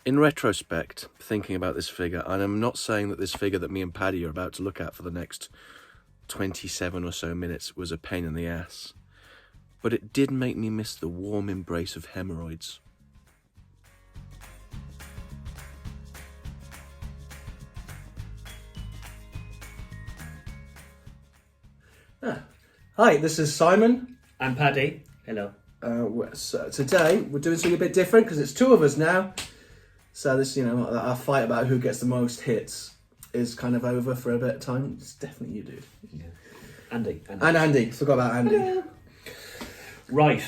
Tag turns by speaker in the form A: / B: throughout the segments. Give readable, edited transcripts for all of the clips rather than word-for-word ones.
A: In retrospect, thinking about this figure, and I'm not saying that this figure that me and Paddy are about to look at for the next 27 or so minutes was a pain in the ass, but it did make me miss the warm embrace of hemorrhoids. Hi, this is Simon.
B: I'm Paddy. Hello.
A: So today we're doing something a bit different because it's two of us now. So this, our fight about who gets the most hits is kind of over for a bit of time. It's definitely you, dude.
B: Yeah. Andy.
A: And Andy. Forgot about Andy.
B: Hello. Right.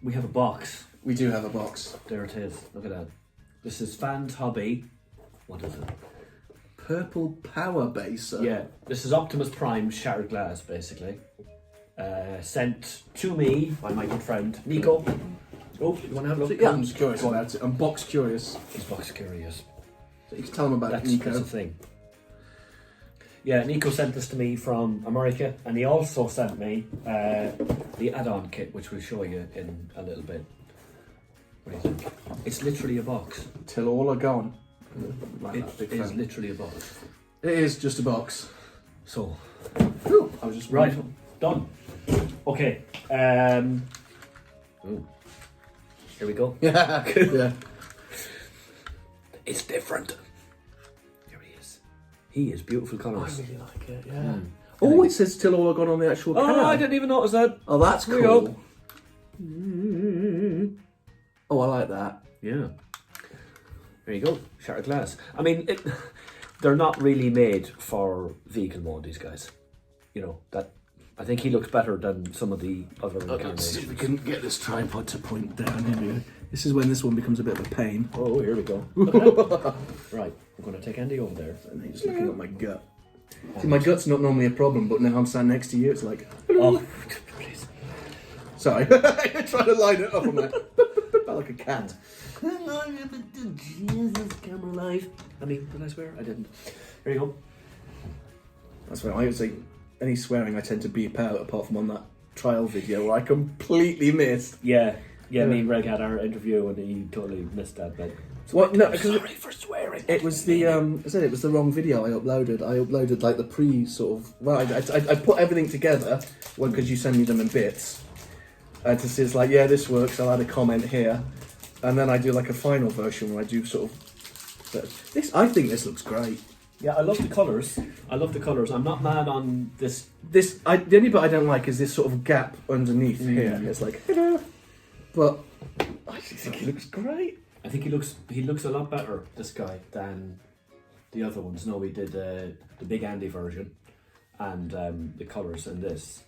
B: We have a box.
A: We do have a box.
B: There it is. Look at that. This is Fans Hobby. What is it?
A: Purple Power Baser.
B: Yeah. This is Optimus Prime shattered glass, basically. Sent to me by my good friend Nico. Oh, you want to have a look?
A: Yeah, I'm just curious about it. I'm box curious.
B: He's box curious.
A: So you can tell him about Nico.
B: That's the thing. Yeah, Nico sent this to me from America, and he also sent me the add-on kit, which we'll show you in a little bit. What do you think? It's literally a box.
A: Till all are gone.
B: It is literally a box.
A: It is just a box.
B: So,
A: Whew, I was just
B: right, done. Okay. Ooh. Here we go.
A: Yeah. Yeah.
B: It's different. Here he is. He is beautiful
A: I
B: colours.
A: really like it. Yeah. Oh, it says till all are gone on the actual can.
B: Oh, I didn't even notice that.
A: Oh, that's
B: Here we
A: cool.
B: go.
A: Oh, I like that.
B: Yeah. There you go. Shattered glass. I mean, they're not really made for vehicle mode, these guys. You know, that. I think he looks better than some of the other
A: Let's see if we
B: incarnations.
A: can get this tripod to point down. Here we go. This is when this one becomes a bit of a pain.
B: Oh, here we go. Right, we're going to take Andy over there.
A: And he's just looking at my gut. See, my gut's not normally a problem, but now I'm standing next to you, it's like,
B: Oh, please.
A: sorry. You're trying to line it up. I'm like, like a cat.
B: Jesus, camera live. I mean, did I swear? I didn't. There you go.
A: That's right. I would say any swearing I tend to beep out, apart from on that trial video where I completely missed.
B: Yeah, me and Greg had our interview and he totally missed that bit.
A: Well, no, because
B: Sorry for swearing.
A: it was the I said it was the wrong video I uploaded. I uploaded like the pre sort of. Well, I put everything together because you send me them in bits. To see it's like, yeah, this works. I'll add a comment here, and then I do like a final version where I do sort of. This I think this looks great.
B: Yeah, I love the colours. I'm not mad on this.
A: The only bit I don't like is this sort of gap underneath here. It's like, but I actually think he looks great.
B: I think he looks a lot better, this guy, than the other ones. No, we did the Big Andy version, and the colours in this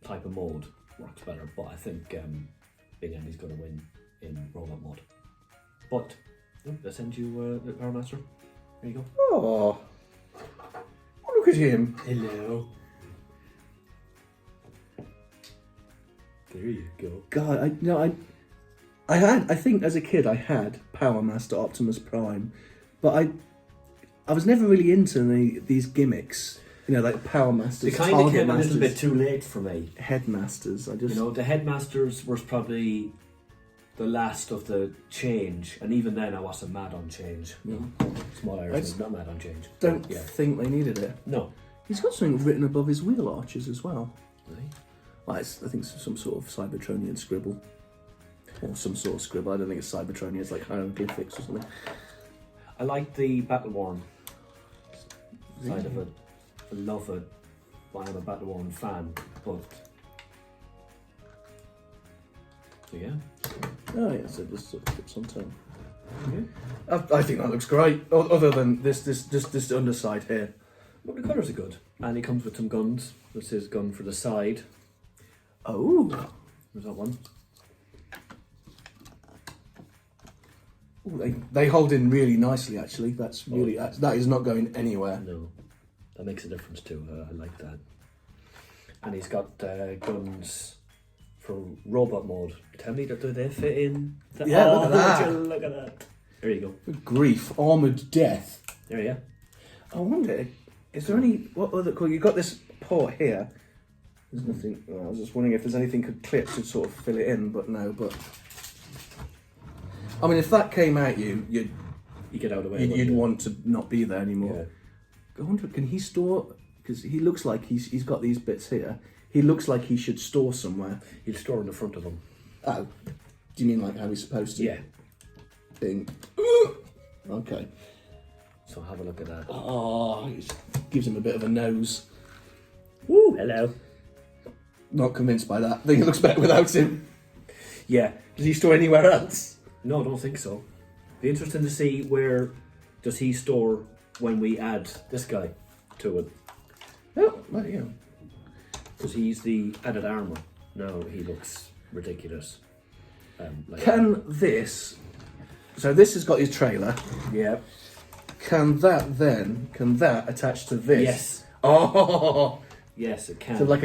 B: type of mode works better. But I think Big Andy's going to win in robot mode. But I send you the Power Master. There you go.
A: Oh, look at him.
B: Hello. There you go.
A: God, I think as a kid I had Power Master Optimus Prime, but I was never really into these gimmicks. Like Power Masters.
B: They kind of came a little bit too late for me.
A: Headmasters.
B: The Headmasters was probably the last of the change, and even then I wasn't mad on change. Small Irishman, not mad on change.
A: Don't think they needed it.
B: No.
A: He's got something written above his wheel arches as well.
B: Really?
A: Well, I think it's some sort of Cybertronian scribble. Or some sort of scribble. I don't think it's Cybertronian, it's like hieroglyphics or something.
B: I like the Battle-Worn side of it. I love it. But I'm a Battle-Worn fan, but... So yeah.
A: Oh yeah, so just sort of tips on tone. I think that looks great. Other than this underside here.
B: Well, the colours are good. And he comes with some guns. This is gun for the side.
A: Oh.
B: There's that one.
A: Ooh, they hold in really nicely actually. That's really that is not going anywhere.
B: No. That makes a difference too. I like that. And he's got guns for robot mode. Tell me, do they fit in?
A: Look at that.
B: Look at that. There you go.
A: Good grief, armoured death.
B: There you go.
A: I wonder, is there any, what other, cool, you've got this port here. There's nothing, I was just wondering if there's anything could clip to sort of fill it in, but no, but I mean, if that came at you, you'd
B: You get out of the way.
A: you'd want to not be there anymore.
B: Yeah.
A: I wonder, can he store? Because he looks like he's got these bits here. He looks like he should store somewhere.
B: He'll store in the front of them.
A: Oh, do you mean like how he's supposed to?
B: Yeah.
A: Bing. Okay.
B: So have a look at that.
A: Oh, it gives him a bit of a nose.
B: Woo! Hello.
A: Not convinced by that. I think it looks better without him.
B: Yeah.
A: Does he store anywhere else?
B: No, I don't think so. Be interesting to see where does he store when we add this guy to it.
A: Oh, well, yeah.
B: Because he's the added armour. No, he looks ridiculous.
A: Can this... So this has got his trailer.
B: Yeah.
A: Can that attach to this?
B: Yes.
A: Oh!
B: Yes, it can.
A: So like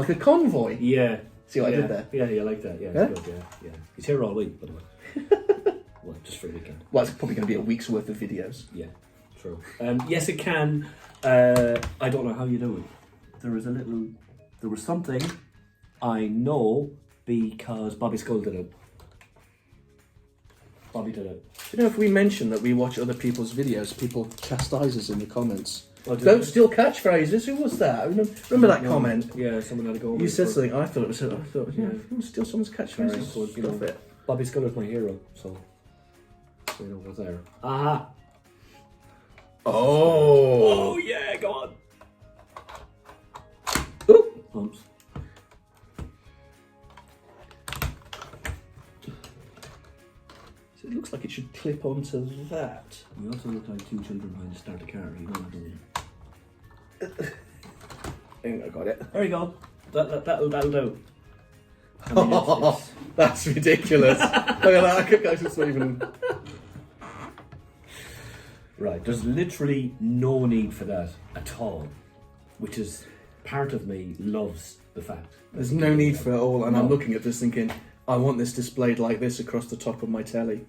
A: a convoy?
B: Yeah.
A: See what
B: yeah.
A: I did there?
B: Yeah, you like that. Yeah,
A: Yeah?
B: it's good. Yeah. He's here all week, by the way. Well, just for a weekend.
A: Well, it's probably going to be a week's worth of videos.
B: Yeah, true. Yes, it can. I don't know how you do it. There was something I know because Bobby Skull did it. Bobby did it.
A: Do you know if we mention that we watch other people's videos, people chastise us in the comments?
B: Oh,
A: Don't steal catchphrases. Who was that? Remember that comment?
B: Yeah, someone had to go over
A: You
B: it
A: said
B: for-
A: something. I thought if you want to steal someone's catchphrase,
B: Very good, you know.
A: stuff it.
B: Bobby Skull is my hero, so you know what's there. Aha!
A: Oh.
B: Oh yeah, go on.
A: Oop.
B: Bumps.
A: So it looks like it should clip onto that.
B: We also look like two children trying to start a car. You know what I mean?
A: I think I got it.
B: There you go. That'll do. I mean, it's-
A: That's ridiculous. Look at that. I just not even.
B: Right, there's literally no need for that at all, which is part of me loves the fact.
A: There's no need for it all, and
B: No.
A: I'm looking at this thinking, I want this displayed like this across the top of my telly.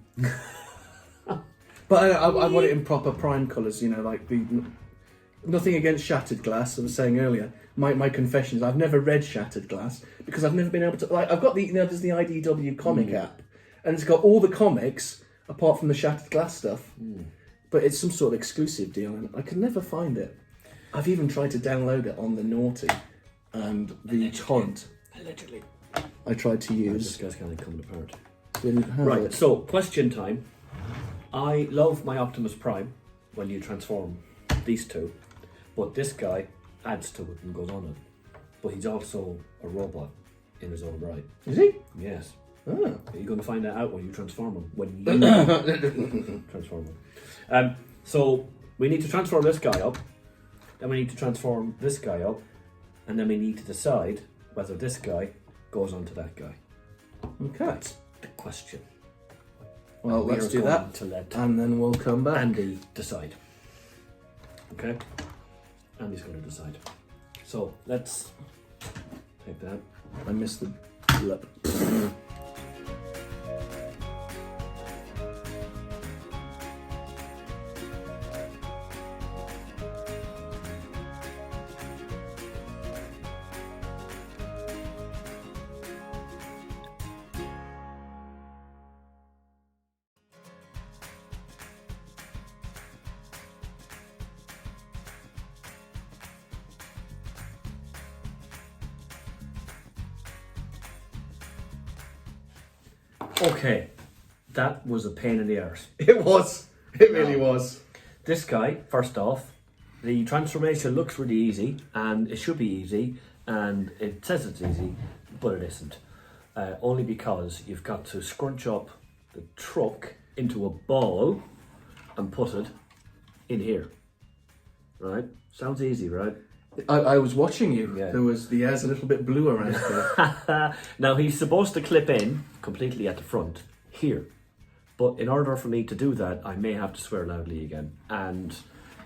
A: But I want it in proper prime colours, you know, like the... Nothing against Shattered Glass, I was saying earlier. My confession is I've never read Shattered Glass because I've never been able to... Like, I've got the, there's the IDW comic app, and it's got all the comics apart from the Shattered Glass stuff. But it's some sort of exclusive deal, and I can never find it. I've even tried to download it on the Naughty, and the torrent
B: Allegedly.
A: I tried to
B: This
A: use
B: guy's kind of coming apart.
A: didn't have
B: Right,
A: it.
B: so question time. I love my Optimus Prime when you transform these two, but this guy adds to it and goes on it. But he's also a robot in his own right.
A: Is he?
B: Yes.
A: Oh.
B: You're going to find that out when you transform him. When you transform him. So we need to transform this guy up, then we need to transform this guy up, and then we need to decide whether this guy goes onto that guy.
A: Okay.
B: That's the question.
A: Well,
B: We
A: let's
B: are
A: do
B: going
A: that,
B: to let
A: and then we'll come back.
B: Andy decide. Okay? Andy's going to decide. So let's take that.
A: I missed the blip.
B: Okay, that was a pain in the arse.
A: It was. It really was.
B: This guy, first off, the transformation looks really easy, and it should be easy, and it says it's easy, but it isn't. Only because you've got to scrunch up the truck into a ball and put it in here. Right? Sounds easy, right?
A: I was watching you.
B: Yeah.
A: There was the air's a little bit blue around here.
B: Now he's supposed to clip in completely at the front here, but in order for me to do that, I may have to swear loudly again, and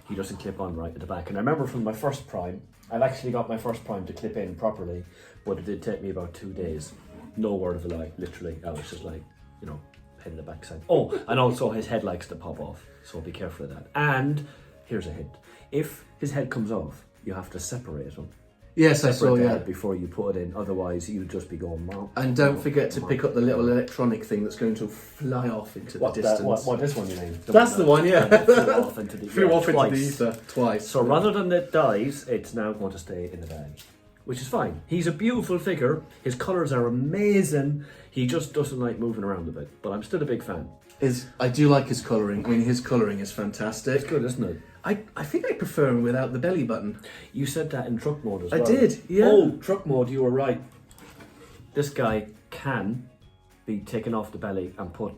B: he doesn't clip on right at the back. And I remember from my first Prime, I've actually got my first Prime to clip in properly, but it did take me about 2 days. No word of a lie, literally. I was just like, you know, head in the backside. Oh, and also his head likes to pop off, so be careful of that. And here's a hint: if his head comes off, you have to separate him
A: Yes, I saw,
B: separate the
A: yeah.
B: head before you put it in. Otherwise, you'd just be going.
A: And don't forget to pick up the little electronic thing that's going to fly off into the distance.
B: What this one you mean?
A: That's the one, yeah.
B: Flew off into the,
A: Flew off into the
B: twice.
A: ether twice.
B: So rather than it dies, it's now going to stay in the bag, which is fine. He's a beautiful figure. His colours are amazing. He just doesn't like moving around a bit, but I'm still a big fan.
A: I do like his colouring. I mean, his colouring is fantastic.
B: It's good, isn't it?
A: I think I prefer him without the belly button.
B: You said that in truck mode as
A: I
B: well.
A: did, yeah.
B: Oh, truck mode, you were right. This guy can be taken off the belly and put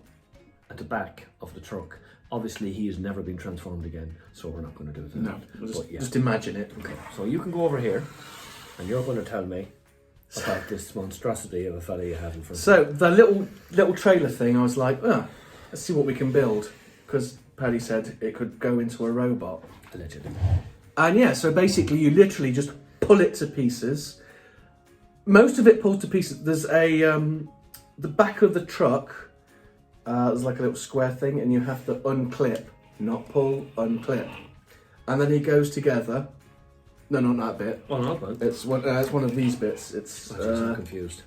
B: at the back of the truck. Obviously, he has never been transformed again, so we're not going to do it.
A: No,
B: But yeah.
A: just imagine it.
B: Okay, so you can go over here, and you're going to tell me about this monstrosity of a fella you have in front of you.
A: So the little trailer thing, I was like, oh, let's see what we can build, because Paddy said it could go into a robot.
B: Allegedly.
A: And yeah, so basically you literally just pull it to pieces. Most of it pulls to pieces. There's the back of the truck, there's like a little square thing, and you have to unclip, not pull, unclip. And then it goes together. No, not that bit.
B: Oh, no, but
A: It's one of these bits. It's
B: I'm confused.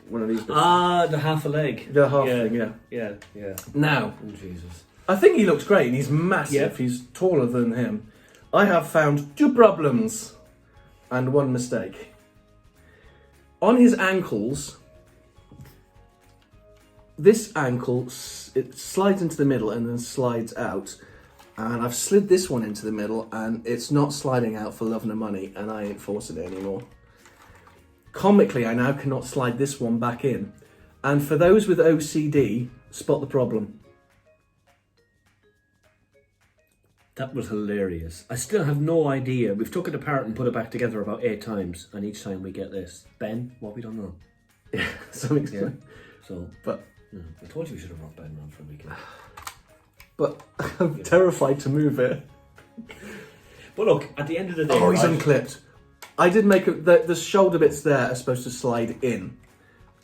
A: one of these bits.
B: Ah, the half a leg.
A: The half thing, yeah.
B: Yeah.
A: Now,
B: Oh, Jesus.
A: I think he looks great, and he's massive.
B: Yeah.
A: He's taller than him. I have found 2 problems and 1 mistake. On his ankles, this ankle, it slides into the middle and then slides out. And I've slid this one into the middle, and it's not sliding out for love nor money, and I ain't forcing it anymore. Comically, I now cannot slide this one back in. And for those with OCD, spot the problem.
B: That was hilarious. I still have no idea. We've took it apart and put it back together about 8 times, and each time we get this. Ben, what we don't know.
A: Yeah, something.
B: Yeah. So,
A: But
B: I told you we should have brought Ben around for a weekend.
A: But I'm terrified to move it.
B: But look, at the end of the day,
A: Oh, he's
B: right,
A: unclipped. I did make the shoulder bits there are supposed to slide in.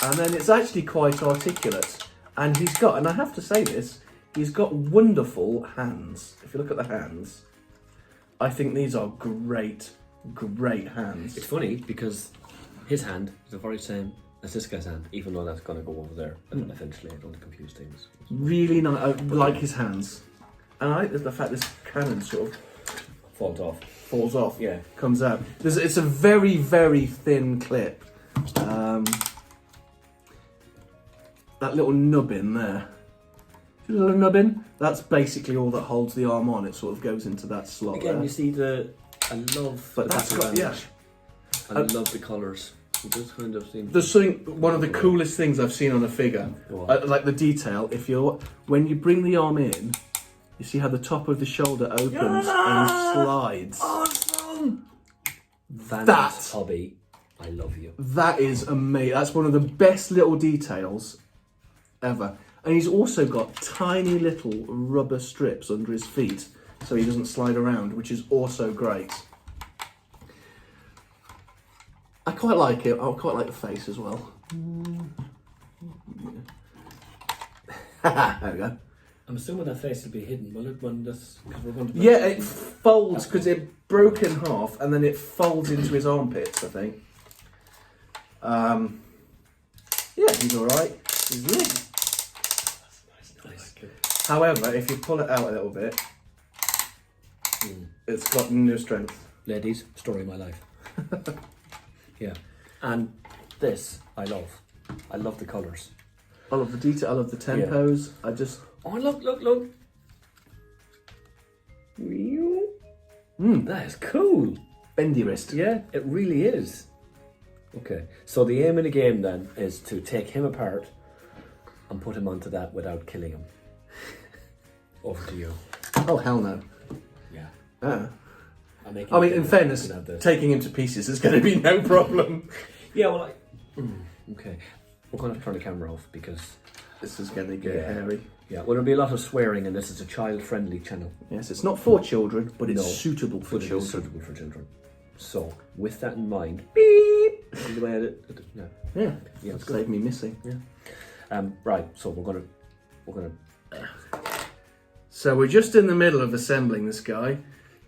A: And then it's actually quite articulate. And and I have to say this, he's got wonderful hands. If you look at the hands, I think these are great hands.
B: it's funny because his hand is the very same as this guy's hand, even though that's going to go over there. And eventually, I don't want to confuse things.
A: Really nice. I like his hands. And I like the fact this cannon sort of
B: Falls off.
A: falls off.
B: Yeah.
A: Comes out. It's a very, very thin clip. That little nubbin there. See the little nubbin? That's basically all that holds the arm on. It sort of goes into that slot
B: Again,
A: there.
B: you see I love
A: But
B: the
A: that's
B: back
A: got,
B: of the
A: yeah.
B: bandage. And I love the colours. It does kind of seem...
A: There's one of the coolest things I've seen on a figure.
B: Go on.
A: Like the detail. When you bring the arm in, you see how the top of the shoulder opens and slides.
B: Awesome! Van's
A: That-
B: hobby, I love you.
A: That is amazing. That's one of the best little details ever. And he's also got tiny little rubber strips under his feet so he doesn't slide around, which is also great. I quite like it. I quite like the face as well. There we go.
B: I'm assuming that face will be hidden, will it, when this... Because we're going to...
A: Yeah, it folds because it broke in half and then it folds into his armpits, I think. Yeah, he's alright. He's lit.
B: Nice.
A: However, if you pull it out a little bit, it's got no strength.
B: Ladies, story of my life. Yeah. And this, I love. I love the colours.
A: I love the detail, I love the tempos. I just...
B: Oh, look. That is cool.
A: Bendy wrist.
B: Yeah, it really is. Okay, so the aim in the game then is to take him apart and put him onto that without killing him. Over to you.
A: Oh, hell no.
B: Yeah.
A: I mean, in fairness, taking him to pieces is going to be no problem.
B: Yeah, well, okay. We're going to turn the camera off because...
A: This is going to get hairy.
B: Yeah, well, there'll be a lot of swearing, and this is a child-friendly channel.
A: Yes, it's not for children, but it's
B: No,
A: suitable for
B: But it is
A: children.
B: suitable for children. So, with that in mind, beep. The way I did it, no.
A: Yeah,
B: Yeah,
A: it's
B: it's good.
A: saved me missing.
B: Right. So we're gonna.
A: So we're just in the middle of assembling this guy.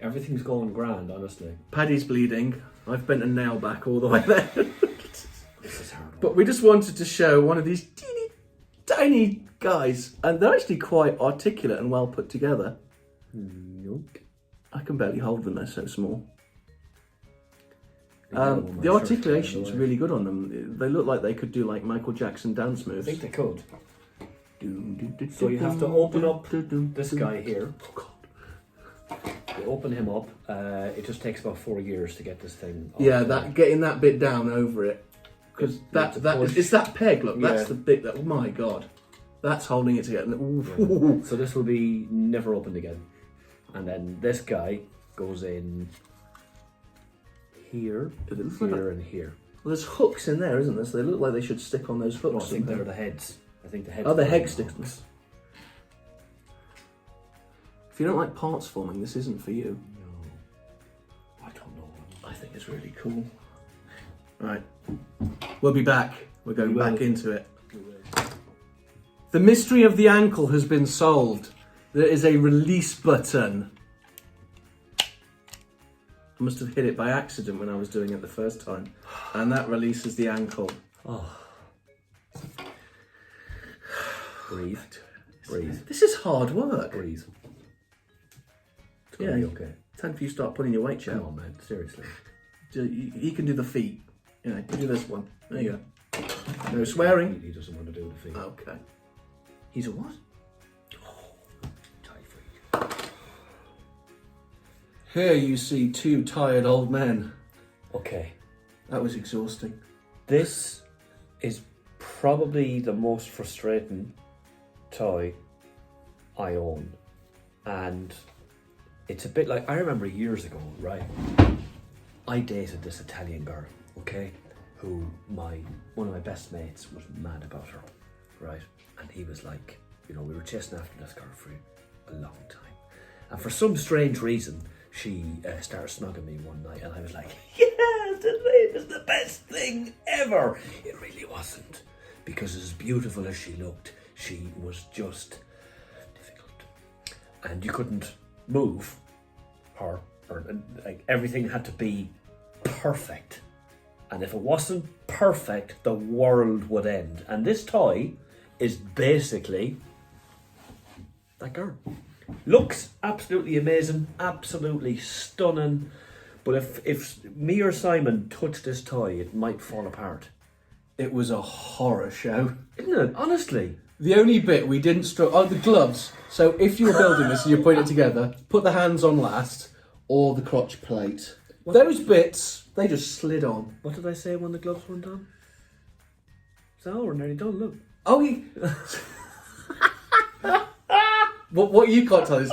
B: Everything's going grand, honestly.
A: Paddy's bleeding. I've bent a nail back all the way there.
B: This is hard.
A: But we just wanted to show one of these teeny tiny guys, and they're actually quite articulate and well put together.
B: Nope.
A: I can barely hold them, they're so small.
B: The
A: The articulation's really good on them. They look like they could do like Michael Jackson dance
B: I
A: moves.
B: think they could. So you have to open up this guy here. You open him up. It just takes about 4 years to get this thing off.
A: Yeah, that getting that bit down over it. Because it's that peg, look, that's
B: Yeah.
A: the bit that, oh my god. That's holding it together. Ooh.
B: So this will be never opened again. And then this guy goes in here, here, and here.
A: Well, there's hooks in there, isn't there? So they look like they should stick on those hooks.
B: No, I think they're the heads. I think the heads.
A: Oh, the
B: are
A: head
B: on.
A: sticks. If you don't like parts forming, this isn't for you.
B: No, I don't know.
A: I think it's really cool. Right, we'll be back. We're going
B: We will.
A: back into it. The mystery of the ankle has been solved. There is a release button. I must have hit it by accident when I was doing it the first time. And that releases the ankle.
B: Oh. Breathe. Breathe.
A: This is hard work.
B: Breathe. It's
A: Yeah.
B: gonna be okay.
A: Time for you to start putting your weight,
B: Come
A: Joe.
B: on, man. Seriously.
A: He can do the feet. You know, you do this one. There you go. No swearing.
B: He doesn't want to do the feet.
A: Okay.
B: He's a what? Tight freak.
A: Here you see two tired old men.
B: Okay.
A: That was exhausting.
B: This is probably the most frustrating toy I own. And it's a bit like, I remember years ago, right? I dated this Italian girl, okay? Who one of my best mates was mad about her, right? And he was like, you know, we were chasing after this girl for a long time. And for some strange reason, she started snogging me one night, and I was like, yes, it was the best thing ever. It really wasn't, because as beautiful as she looked, she was just difficult. And you couldn't move her, or like everything had to be perfect. And if it wasn't perfect, the world would end. And this toy is basically that girl. Looks absolutely amazing, absolutely stunning. But if me or Simon touched this toy, it might fall apart.
A: It was a horror show.
B: Isn't it? Honestly.
A: The only bit we didn't the gloves. So if you were building this and you're putting it together, put the hands on last, or the crotch plate. Those bits, they just slid on.
B: What did I say when the gloves went on? So we're nearly done, look.
A: Oh, what you can't tell is,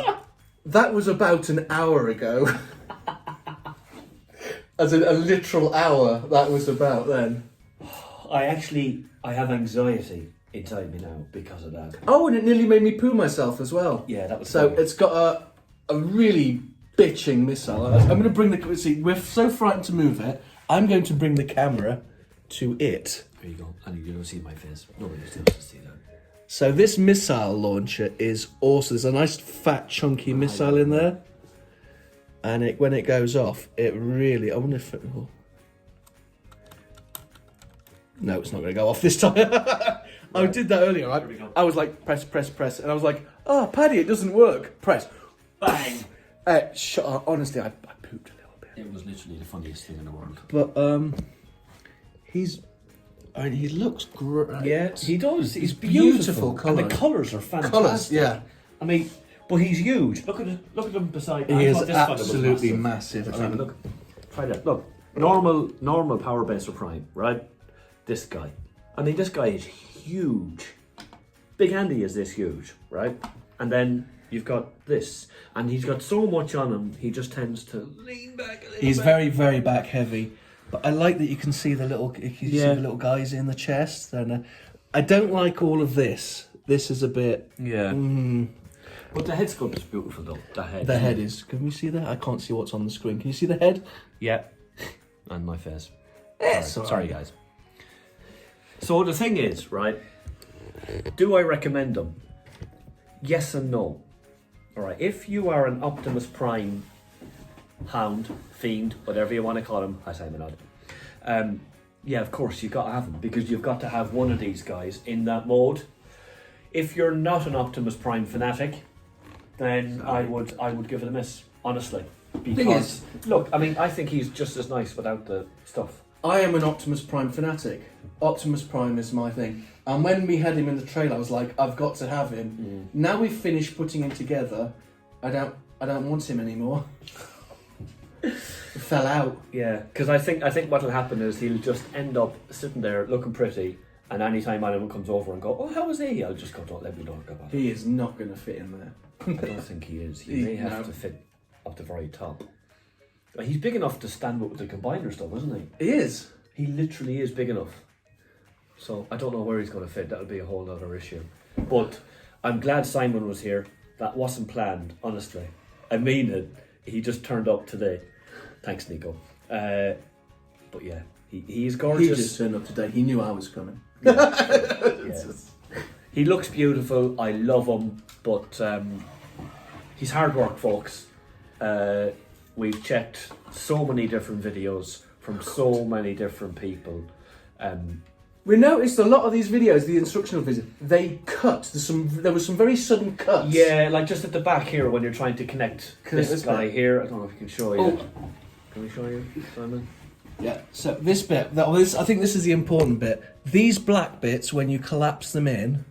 A: that was about an hour ago. As in a literal hour, that was about then.
B: I have anxiety inside me now because of that.
A: Oh, and it nearly made me poo myself as well.
B: Yeah, that was
A: So
B: funny.
A: it's got a really bitching missile. I'm going to bring see, we're so frightened to move it, I'm going to bring the camera to it.
B: There you go. And you don't see my face. Nobody else to see that.
A: So this missile launcher is awesome. There's a nice fat chunky missile in there. And when it goes off, it really, I wonder if it will... No, it's not going to go off this time. I did that earlier, right? I was like, press, press, press. And I was like, oh, Paddy, it doesn't work. Press. Bang. Shut up. Honestly, I pooped a little bit.
B: It was literally the funniest thing in the world.
A: But he looks great.
B: Yeah, he does. He's
A: beautiful
B: beautiful. And the colours are fantastic.
A: Colours, yeah.
B: I mean, but he's huge. Look at him beside me.
A: He
B: I
A: is
B: thought this fella was
A: absolutely massive.
B: I mean, look, try that. Look, normal Power Baser Prime, right? This guy. I mean, this guy is huge. Big Andy is this huge, right? And then you've got this, and he's got so much on him, he just tends to lean back a little
A: He's
B: bit.
A: very, very back heavy. But I like that you can see the little, see the little guys in the chest. And I don't like all of this. This is a bit.
B: Yeah. But the head sculpt is beautiful, though.
A: The head is. Can we see that? I can't see what's on the screen. Can you see the head?
B: Yeah. And my face.
A: Sorry,
B: Sorry, guys. So the thing is, right? Do I recommend them? Yes and no. All right. If you are an Optimus Prime hound, fiend, whatever you want to call him. Hi Simon Odd. Yeah, of course you've got to have him because you've got to have one of these guys in that mode. If you're not an Optimus Prime fanatic, then I would give it a miss, honestly. Because look, I mean, I think he's just as nice without the stuff.
A: I am an Optimus Prime fanatic. Optimus Prime is my thing. And when we had him in the trailer, I was like, I've got to have him. Now we've finished putting him together, I don't want him anymore. It fell out.
B: Yeah, because I think what'll happen is he'll just end up sitting there looking pretty, and anytime anyone comes over and go, oh, how was he? I'll just go, don't let me talk about it.
A: He is not going to fit in there.
B: I don't think he is. He may have to fit up the very top. He's big enough to stand up with the combiners though, isn't he?
A: He is.
B: He literally is big enough. So I don't know where he's going to fit. That'll be a whole other issue. But I'm glad Simon was here. That wasn't planned, honestly. I mean it. He just turned up today. Thanks, Nico. But yeah, he's gorgeous.
A: He just turned up today. He knew I was coming.
B: Yeah. He looks beautiful. I love him. But he's hard work, folks. We've checked so many different videos from so many different people.
A: We noticed a lot of these videos, the instructional videos, they cut. There was some very sudden cuts.
B: Yeah, like just at the back here when you're trying to connect this guy here. I don't know if you can show you.
A: Oh.
B: Can we show you, Simon?
A: Yeah. So this bit, I think this is the important bit. These black bits, when you collapse them in,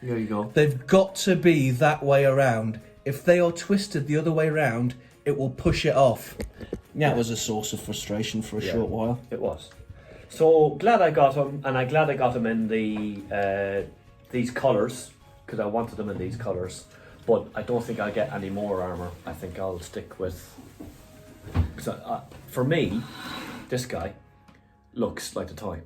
B: There you go.
A: they've got to be that way around. If they are twisted the other way around, it will push it off. Yeah, it was a source of frustration for a short while.
B: It was. So glad I got him, and I'm glad I got him in the these colours because I wanted them in these colours. But I don't think I'll get any more armour. I think I'll stick with. For me, this guy looks like a toy.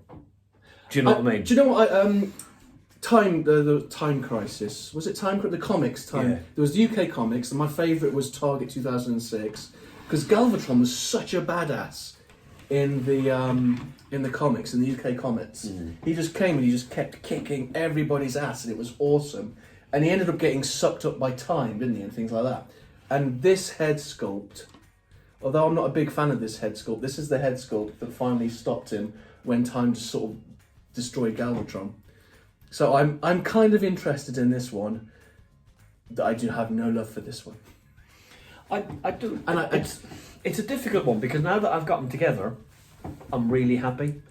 B: Do you know what I mean?
A: Do you know what? The Time Crisis. Was it Time? The comics Time.
B: Yeah.
A: There was the UK comics, and my favourite was Target 2006 because Galvatron was such a badass in the comics, in the UK comics. He just came and he just kept kicking everybody's ass, and it was awesome. And he ended up getting sucked up by time, didn't he, and things like that. And this head sculpt, although I'm not a big fan of this head sculpt, this is the head sculpt that finally stopped him when time just sort of destroyed Galvatron. So I'm kind of interested in this one. That I do have no love for this one.
B: I do, and it's a difficult one because now that I've got them together, I'm really happy.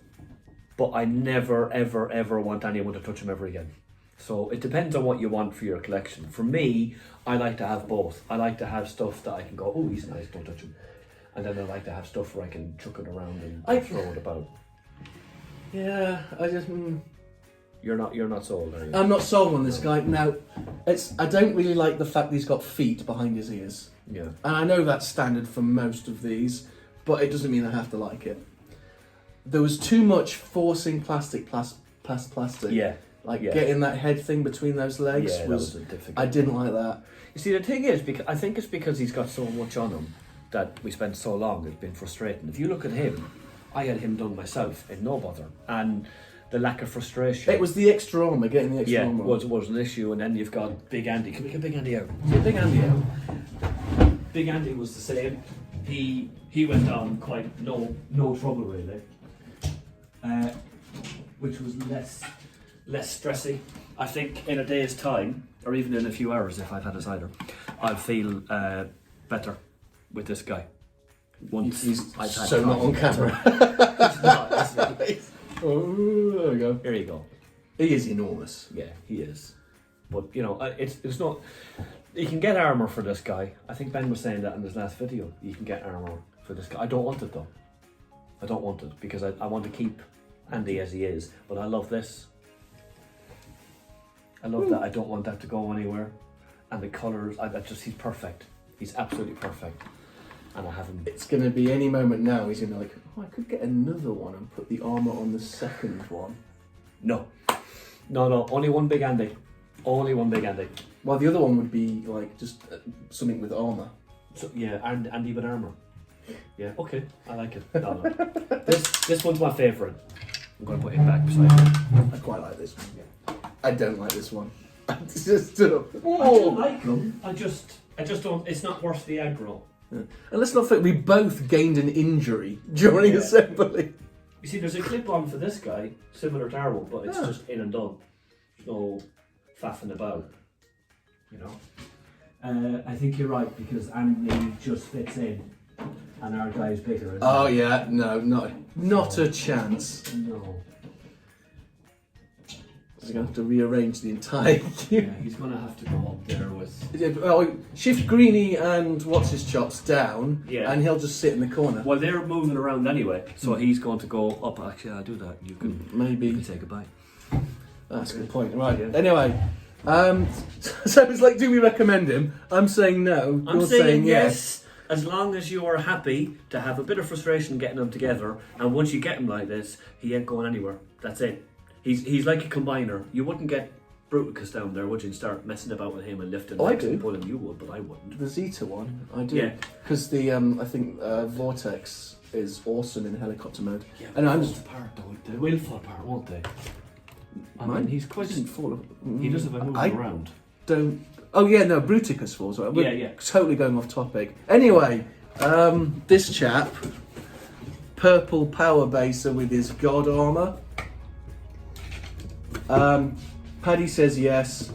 B: But I never, ever, ever want anyone to touch them ever again. So it depends on what you want for your collection. For me, I like to have both. I like to have stuff that I can go, oh, he's nice, don't touch him. And then I like to have stuff where I can chuck it around and throw it about.
A: Yeah, I just.
B: You're not sold, are you?
A: I'm not sold on this guy. Now, I don't really like the fact that he's got feet behind his ears.
B: Yeah.
A: And I know that's standard for most of these, but it doesn't mean I have to like it. There was too much forcing plastic.
B: Yeah.
A: Getting that head thing between those legs was difficult. I didn't like that.
B: You see, the thing is, I think it's because he's got so much on him that we spent so long. It's been frustrating. If you look at him, I had him done myself in no bother, and the lack of frustration.
A: It was the extra armor, getting the extra armor.
B: was an issue, and then you've got Big Andy. Can we get Big Andy out? Get Big Andy out. Big Andy was the same. He went down quite no trouble really, which was less stressy. I think in a day's time, or even in a few hours, if I've had a cider, I'll feel better with this guy. Once I've had
A: so not on camera.
B: He's not, is he?
A: Oh, there we go.
B: Here you go.
A: He is enormous.
B: Yeah, he is. But you know, it's not. You can get armor for this guy. I think Ben was saying that in his last video. You can get armor for this guy. I don't want it though. I don't want it because I want to keep Andy as he is. But I love this. I love that. I don't want that to go anywhere. And the colours, he's perfect. He's absolutely perfect. And I have him.
A: It's going to be any moment now. He's going to be like, oh, I could get another one and put the armour on the second one.
B: No. Only one Big Andy. Only one Big Andy.
A: Well, the other one would be like just something with armour.
B: So, yeah, and Andy with armour. Yeah, okay. I like it. No. This one's my favourite. I'm going to put him back beside him.
A: I quite like this one. Yeah. I don't like this one. I just
B: I do like them. I just don't. It's not worth the aggro.
A: Yeah. And let's not forget, we both gained an injury during assembly.
B: You see, there's a clip on for this guy, similar to our one, but it's just in and done. There's no faffing about, you know. I think you're right, because Andy just fits in, and our guy's bigger. Isn't
A: Oh
B: he?
A: yeah, no, not a chance.
B: No.
A: He's going to have to rearrange the entire
B: Yeah, he's going to have to go up there with...
A: Well, shift Greenie and what's his chops down,
B: Yeah.
A: and he'll just sit in the corner.
B: Well, they're moving around anyway, so he's going to go up. Actually, I'll do that. You can
A: Maybe.
B: take a bite.
A: That's a good point. Right.
B: Yeah.
A: Anyway, so it's like, do we recommend him? I'm saying no.
B: I'm
A: You're
B: saying
A: yes.
B: as long as you are happy to have a bit of frustration getting them together, and once you get him like this, he ain't going anywhere. That's it. He's like a combiner. You wouldn't get Bruticus down there, would you, and start messing about with him and lifting legs and pulling? You would, but I wouldn't.
A: The Zeta one, I do.
B: Yeah.
A: Because the I think Vortex is awesome in helicopter mode.
B: Yeah,
A: and I'm
B: fall
A: just
B: apart though. They will fall apart, won't they? I
A: Mine
B: mean, he's quite.
A: doesn't fall.
B: He does if I move
A: I
B: him around.
A: don't. Oh yeah, no, Bruticus falls. Right? We're
B: Yeah.
A: totally going off topic. Anyway, this chap, Purple Power Baser with his God armor. Paddy says yes.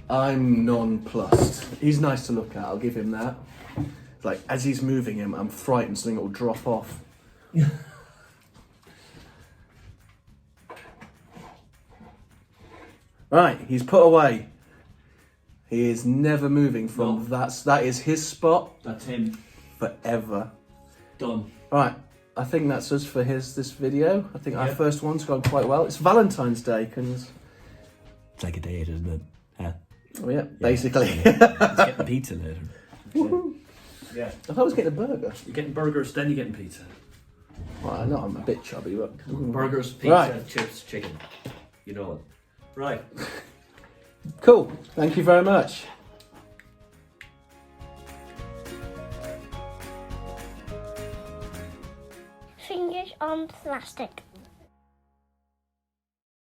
A: I'm nonplussed. He's nice to look at. I'll give him that. Like as he's moving him, I'm frightened something will drop off. Right, he's put away. He is never moving from that is his spot
B: That's him.
A: forever.
B: Done.
A: Right, I think that's us for this video. I think our first one's gone quite well. It's Valentine's Day, cause
B: It's like a date, isn't it? Yeah.
A: oh yeah, basically.
B: He's getting pizza later.
A: Woohoo.
B: Yeah.
A: I thought I was getting a burger.
B: You're getting burgers, then you're getting pizza.
A: Well, I know I'm a bit chubby, but
B: Burgers, pizza,
A: Right.
B: chips, chicken. You know it. Right.
A: Cool. Thank you very much.
C: Fingers on plastic.